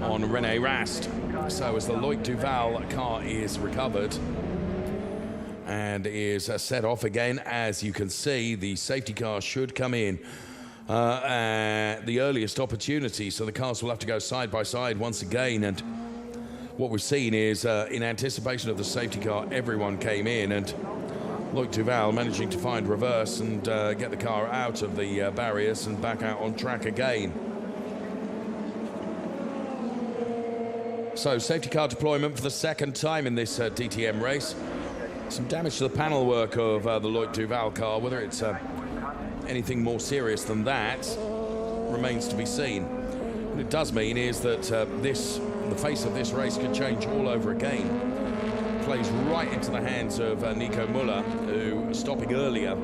on Rene Rast. So as the Loic Duval car is recovered and is set off again, as you can see, the safety car should come in at the earliest opportunity. So the cars will have to go side by side once again. And what we've seen is, in anticipation of the safety car, everyone came in, and Loic Duval managing to find reverse and get the car out of the barriers and back out on track again. So safety car deployment for the second time in this DTM race. Some damage to the panel work of the Loic Duval car. Whether it's anything more serious than that remains to be seen. What it does mean is that the face of this race could change all over again. Plays right into the hands of Nico Müller, who, stopping earlier,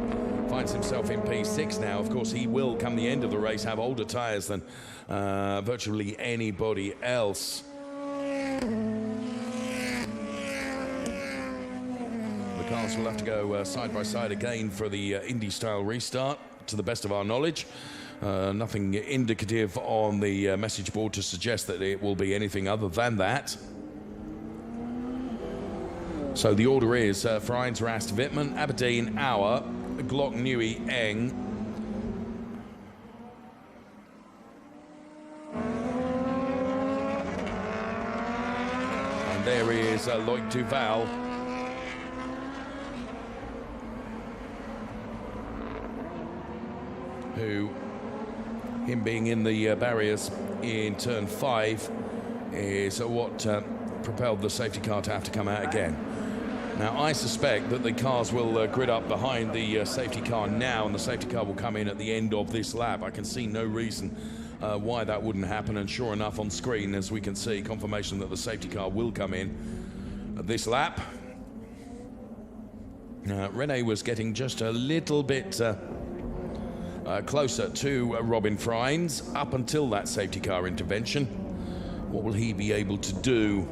finds himself in P6 now. Of course, he will, come the end of the race, have older tyres than virtually anybody else. The cars will have to go side by side again for the Indy-style restart, to the best of our knowledge. Nothing indicative on the message board to suggest that it will be anything other than that. So the order is Freins, Rast, Wittmann, Aberdeen, Auer, Glock, Newey, Eng. And there is Loic Duval. Who, him being in the barriers in turn 5, is what propelled the safety car to have to come out again. Now, I suspect that the cars will grid up behind the safety car now, and the safety car will come in at the end of this lap. I can see no reason why that wouldn't happen, and sure enough, on screen, as we can see, confirmation that the safety car will come in at this lap. Rene was getting just a little bit closer to Robin Freins up until that safety car intervention. What will he be able to do?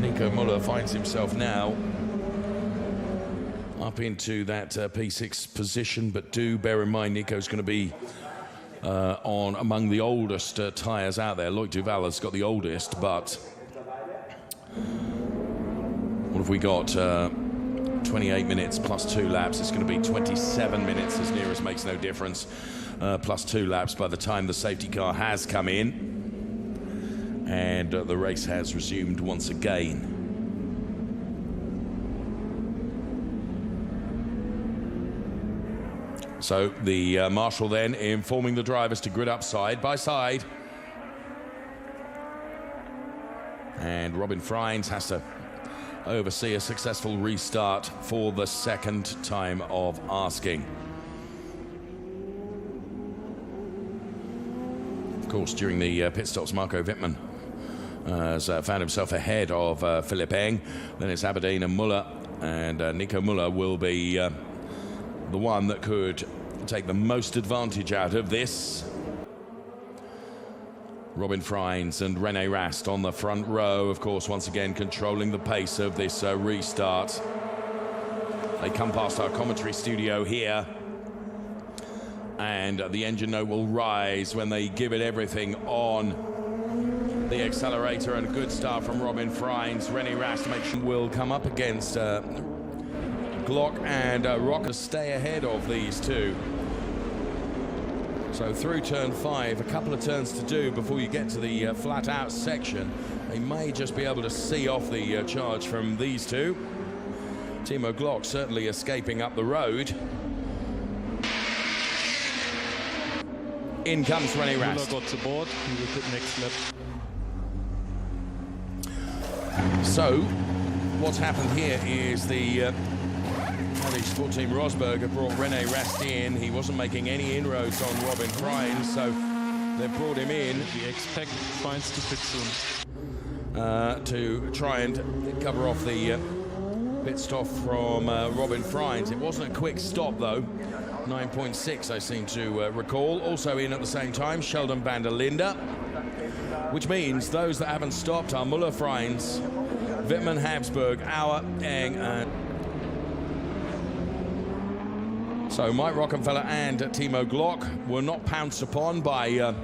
Nico Müller finds himself now up into that P6 position, but do bear in mind Nico's going to be on among the oldest tyres out there. Loic Duval has got the oldest, but what have we got? 28 minutes plus 2 laps. It's going to be 27 minutes, as near as makes no difference, plus 2 laps by the time the safety car has come in. And the race has resumed once again. So the marshal then informing the drivers to grid up side by side. And Robin Freins has to oversee a successful restart for the second time of asking. Of course, during the pit stops, Marco Wittmann has found himself ahead of Philipp Eng. Then it's Aberdeen and Müller, and Nico Müller will be the one that could take the most advantage out of this. Robin Freins and Rene Rast on the front row, of course, once again controlling the pace of this restart. They come past our commentary studio here, and the engine note will rise when they give it everything on the accelerator. And a good start from Robin Freins. Rene Rast will come up against Glock and Rock to stay ahead of these two. So through turn 5, a couple of turns to do before you get to the flat out section. They may just be able to see off the charge from these two. Timo Glock certainly escaping up the road. In comes Rene Rast. Müller got to board. He will pit next lap. So what's happened here is the Sport Team Rosberg have brought Rene Rast in. He wasn't making any inroads on Robin Freins, so they've brought him in. We expect Freins to pit soon. To try and cover off the pit stop from Robin Freins. It wasn't a quick stop, though. 9.6, I seem to recall. Also in at the same time, Sheldon van der Linde, which means those that haven't stopped are Müller, Freins, Wittmann, Habsburg, Auer, Eng, and so Mike Rockenfeller and Timo Glock were not pounced upon by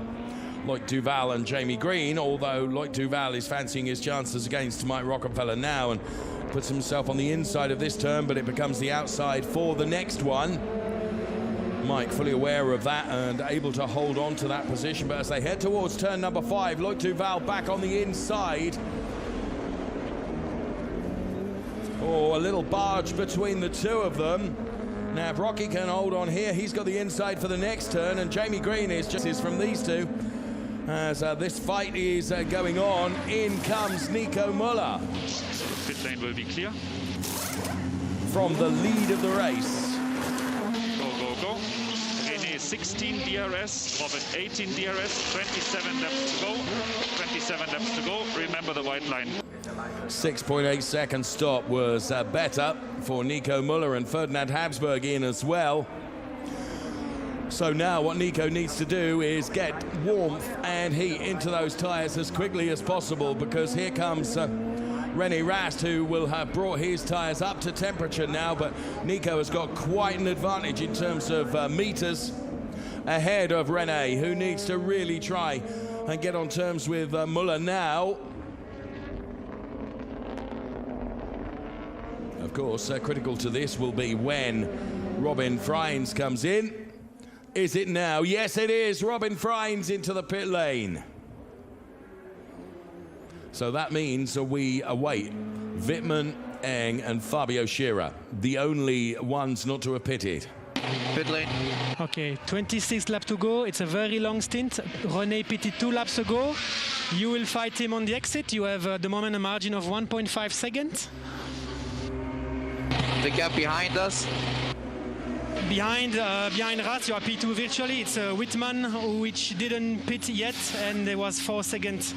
Loic Duval and Jamie Green, although Loic Duval is fancying his chances against Mike Rockefeller now and puts himself on the inside of this turn, but it becomes the outside for the next one. Mike fully aware of that and able to hold on to that position, but as they head towards turn number 5, Loic Duval back on the inside. Oh, a little barge between the two of them. Now, if Rocky can hold on here, he's got the inside for the next turn, and Jamie Green is just from these two. As this fight is going on, in comes Nico Müller. Pit lane will be clear. From the lead of the race. Go, go, go. René 16 DRS, Robin 18 DRS, 27 laps to go. 27 laps to go. Remember the white line. 6.8 second stop was better for Nico Müller, and Ferdinand Habsburg in as well. So now what Nico needs to do is get warmth and heat into those tyres as quickly as possible, because here comes René Rast, who will have brought his tyres up to temperature now, but Nico has got quite an advantage in terms of meters ahead of René, who needs to really try and get on terms with Müller now. Of course, critical to this will be when Robin Freins comes in. Is it now? Yes, it is. Robin Freins into the pit lane. So that means we await Wittmann, Eng and Fabio Scherer, the only ones not to have pitted. Pit lane. Okay, 26 laps to go. It's a very long stint. René pitted 2 laps ago. You will fight him on the exit. You have at the moment a margin of 1.5 seconds. The gap behind us. Behind Rast, you are P2 virtually. It's Wittmann, which didn't pit yet, and there was 4 seconds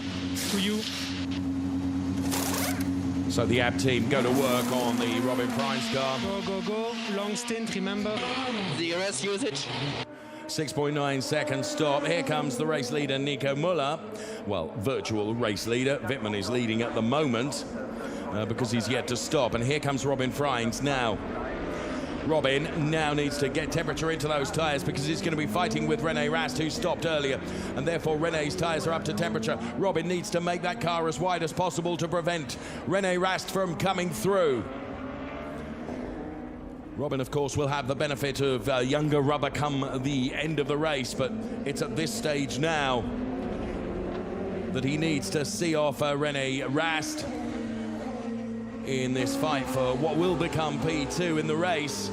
to you. So the AB team go to work on the Robin Freins car. Go, go, go. Long stint, remember. DRS usage. 6.9 second stop. Here comes the race leader, Nico Müller. Well, virtual race leader. Wittmann is leading at the moment because he's yet to stop. And here comes Robin Freins now. Robin now needs to get temperature into those tyres because he's going to be fighting with René Rast, who stopped earlier, and therefore René's tyres are up to temperature. Robin needs to make that car as wide as possible to prevent René Rast from coming through. Robin, of course, will have the benefit of younger rubber come the end of the race, but it's at this stage now that he needs to see off René Rast in this fight for what will become P2 in the race.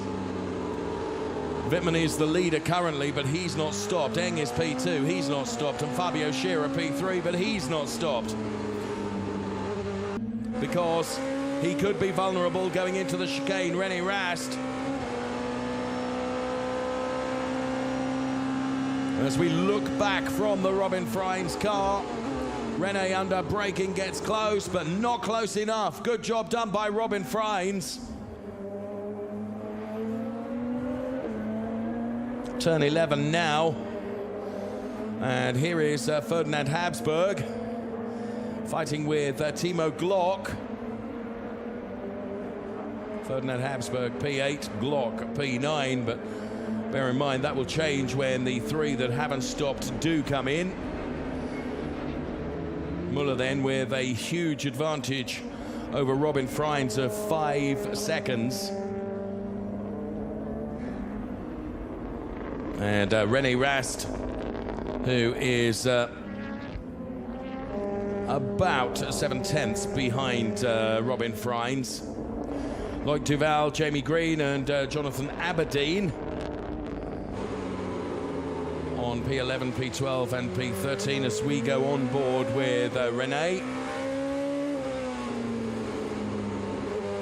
Wittmann is the leader currently, but he's not stopped. Eng is P2, he's not stopped, and Fabio Scherer P3, but he's not stopped. Because he could be vulnerable going into the chicane, René Rast. As we look back from the Robin Freins car, René under braking gets close, but not close enough. Good job done by Robin Freins. Turn 11 now. And here is Ferdinand Habsburg fighting with Timo Glock. Ferdinand Habsburg P8, Glock P9, but bear in mind that will change when the 3 that haven't stopped do come in. Müller then with a huge advantage over Robin Freins of 5 seconds. And René Rast, who is about 7/10 behind Robin Freins. Loic Duval, Jamie Green and Jonathan Aberdeen on P11, P12 and P13 as we go on board with René.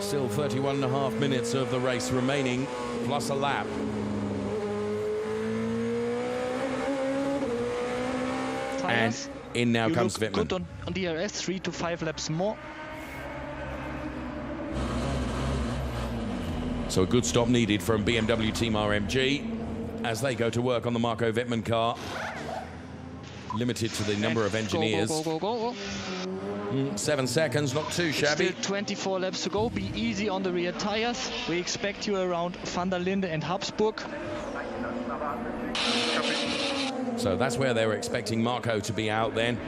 Still 31.5 minutes of the race remaining, plus a lap. And in now comes Wittmann. Good on DRS, 3 to 5 laps more. So a good stop needed from BMW Team RMG as they go to work on the Marco Wittmann car. Limited to the number of engineers. Go. 7 seconds, not too shabby. Still 24 laps to go. Be easy on the rear tires. We expect you around Van der Linde and Habsburg. So that's where they were expecting Marco to be out then,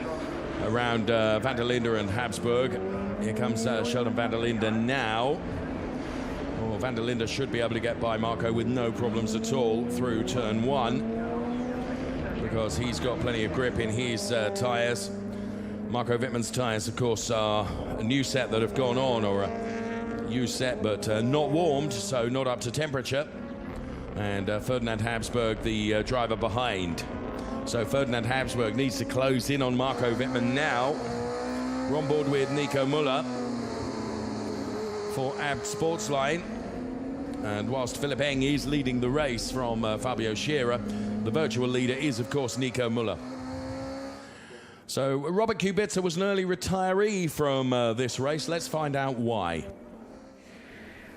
around Van der Linde and Habsburg. Here comes Sheldon Van der Linde now. Oh, Van der Linde should be able to get by Marco with no problems at all through turn 1, because he's got plenty of grip in his tyres. Marco Wittmann's tyres, of course, are a new set that have gone on, or a used set but not warmed, so not up to temperature. And Ferdinand Habsburg, the driver behind. So Ferdinand Habsburg needs to close in on Marco Wittmann now. We're on board with Nico Müller for AB Sportsline. And whilst Philipp Eng is leading the race from Fabio Scherer, the virtual leader is, of course, Nico Müller. So Robert Kubica was an early retiree from this race. Let's find out why.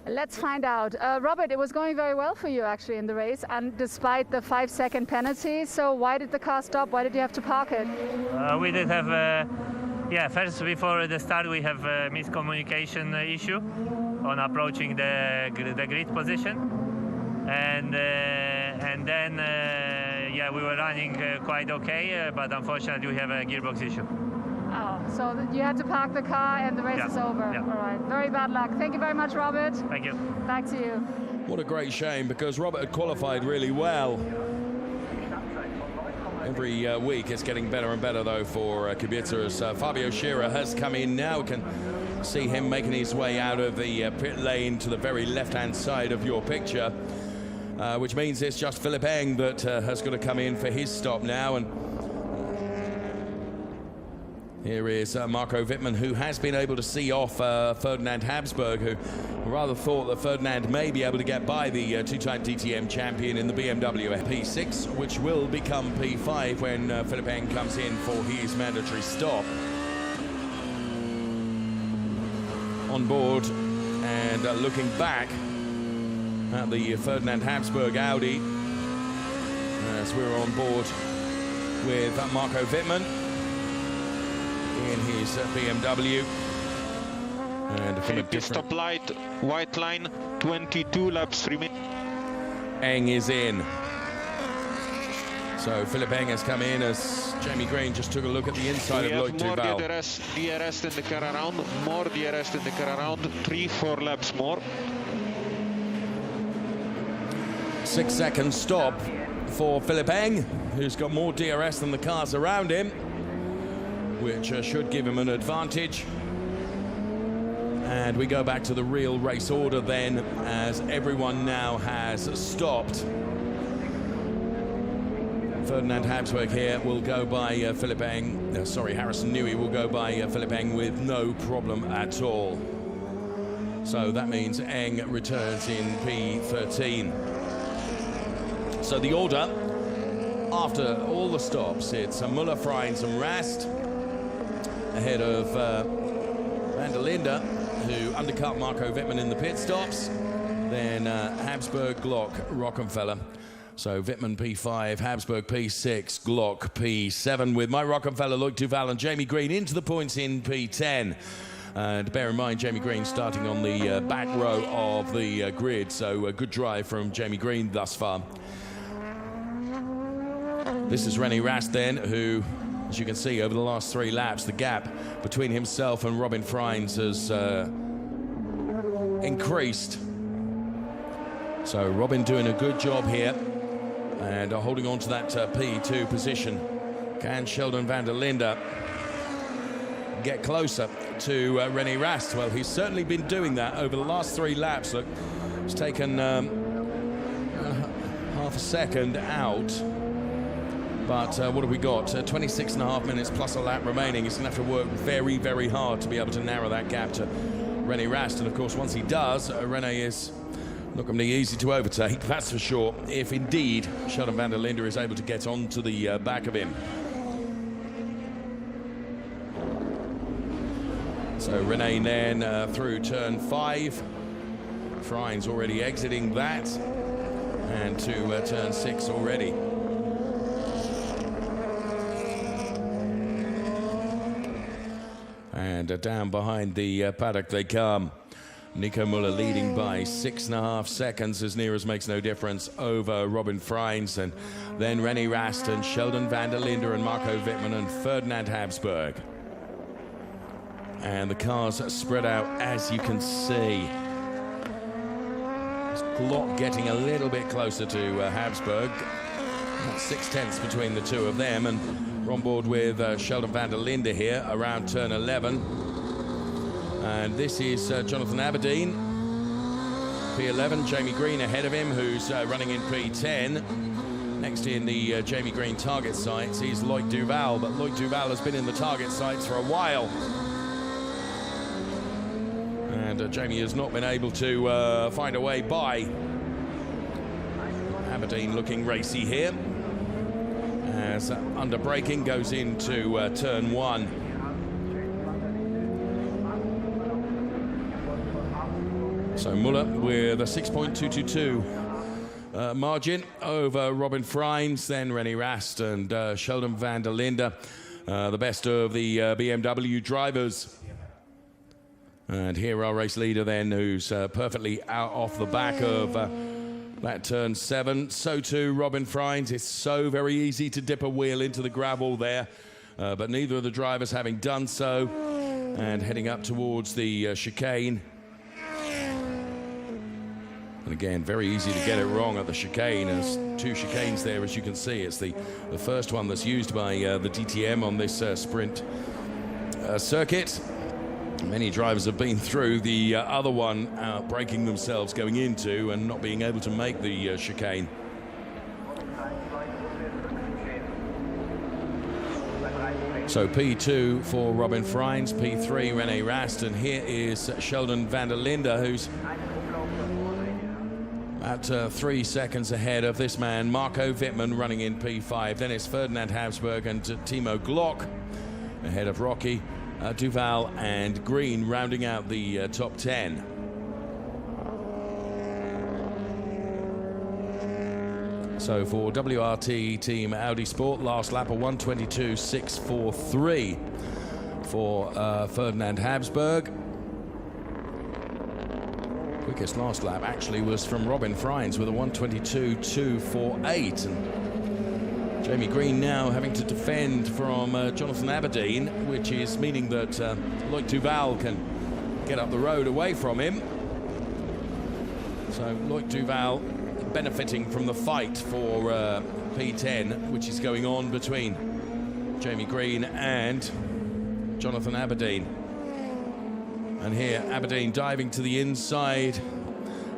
Let's find out. Robert, it was going very well for you actually in the race, and despite the 5-second penalty. So why did the car stop? Why did you have to park it? We did have, first before the start we have a miscommunication issue on approaching the grid position, and then we were running quite okay, but unfortunately we have a gearbox issue. Oh, so you had to park the car and the race is over. Yeah. All right, very bad luck. Thank you very much, Robert. Thank you. Back to you. What a great shame, because Robert had qualified really well. Every week it's getting better and better though for Kubica, as Fabio Scherer has come in now. We can see him making his way out of the pit lane to the very left-hand side of your picture, which means it's just Philipp Eng that has got to come in for his stop now. And here is Marco Wittmann, who has been able to see off Ferdinand Habsburg, who rather thought that Ferdinand may be able to get by the two-time DTM champion in the BMW P6, which will become P5 when Philipp Eng comes in for his mandatory stop. On board and looking back at the Ferdinand Habsburg Audi, as we're on board with Marco Wittmann in his BMW. And from a different stoplight, white line, 22 laps remain. Eng is in. So Philipp Eng has come in as Jamie Green just took a look at the inside of Loic Duval. More DRS in the car around, more DRS in the car around, 3-4 laps more. 6-second stop for Philipp Eng, who's got more DRS than the cars around him, which should give him an advantage. And we go back to the real race order then, as everyone now has stopped. Ferdinand Habsburg here will go by Philipp Eng. Harrison Newey will go by Philipp Eng with no problem at all. So that means Eng returns in P13. So the order, after all the stops, it's Müller, Freins and Rast, ahead of Van der Linde, who undercut Marco Wittmann in the pit stops. Then Habsburg, Glock, Rockenfeller. So Wittmann P5, Habsburg P6, Glock P7, with Mike Rockenfeller, Loic Duval and Jamie Green into the points in P10. And bear in mind, Jamie Green starting on the back row of the grid, so a good drive from Jamie Green thus far. This is René Rast then, who, as you can see, over the last 3 laps, the gap between himself and Robin Freins has increased. So Robin doing a good job here and holding on to that P2 position. Can Sheldon Van der Linde get closer to René Rast? Well, he's certainly been doing that over the last 3 laps. Look, it's taken half a second out. But what have we got? 26.5 minutes plus a lap remaining. He's going to have to work very, very hard to be able to narrow that gap to René Rast. And of course, once he does, René is not going to be easy to overtake, that's for sure, if indeed Sheldon Van der Linde is able to get onto the back of him. So René then through turn 5. Freins already exiting that. And to turn 6 already. And down behind the paddock they come. Nico Müller leading by 6.5 seconds, as near as makes no difference, over Robin Freins. And then René Rast and Sheldon van der Linde and Marco Wittmann and Ferdinand Habsburg. And the cars spread out, as you can see. Glock getting a little bit closer to Habsburg. That's 6/10 between the two of them, and we're on board with Sheldon van der Linde here around turn 11. And this is Jonathan Aberdeen, P11. Jamie Green ahead of him, who's running in P10. Next in the Jamie Green target sights is Loic Duval, but Loic Duval has been in the target sights for a while. And Jamie has not been able to find a way by. Aberdeen looking racy here, as under braking goes into turn 1. So Muller with a 6.222 margin over Robin Freins, then René Rast and Sheldon van der Linde, the best of the BMW drivers. And here our race leader then, who's perfectly out off the back of that turn 7. So too Robin Freins. It's so very easy to dip a wheel into the gravel there, but neither of the drivers having done so. And heading up towards the chicane. And again, very easy to get it wrong at the chicane. There's 2 chicanes there, as you can see. It's the first one that's used by the DTM on this sprint circuit. Many drivers have been through the other one, breaking themselves going into and not being able to make the chicane. So P2 for Robin Freins, P3 René Rast, and here is Sheldon van der Linde, who's at 3 seconds ahead of this man, Marco Wittmann, running in P5. Then it's Ferdinand Habsburg and Timo Glock ahead of Rocky, Duval and Green rounding out the top 10. So for WRT Team Audi Sport, last lap a 1:22.643 for Ferdinand Habsburg. Quickest last lap actually was from Robin Freins with a 1:22.248. And Jamie Green now having to defend from Jonathan Aberdeen, which is meaning that Loic Duval can get up the road away from him. So Loic Duval benefiting from the fight for P10, which is going on between Jamie Green and Jonathan Aberdeen. And here Aberdeen diving to the inside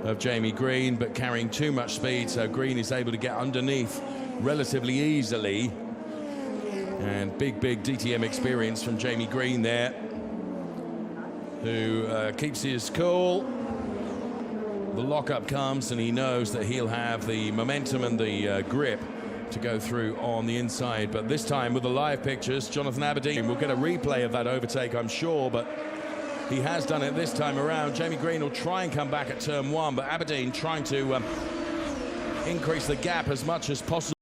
of Jamie Green, but carrying too much speed, so Green is able to get underneath relatively easily. And big DTM experience from Jamie Green there, who keeps his cool. The lockup comes and he knows that he'll have the momentum and the grip to go through on the inside. But this time with the live pictures, Jonathan Aberdeen will get a replay of that overtake, I'm sure, but he has done it this time around. Jamie Green will try and come back at turn 1, but Aberdeen trying to increase the gap as much as possible.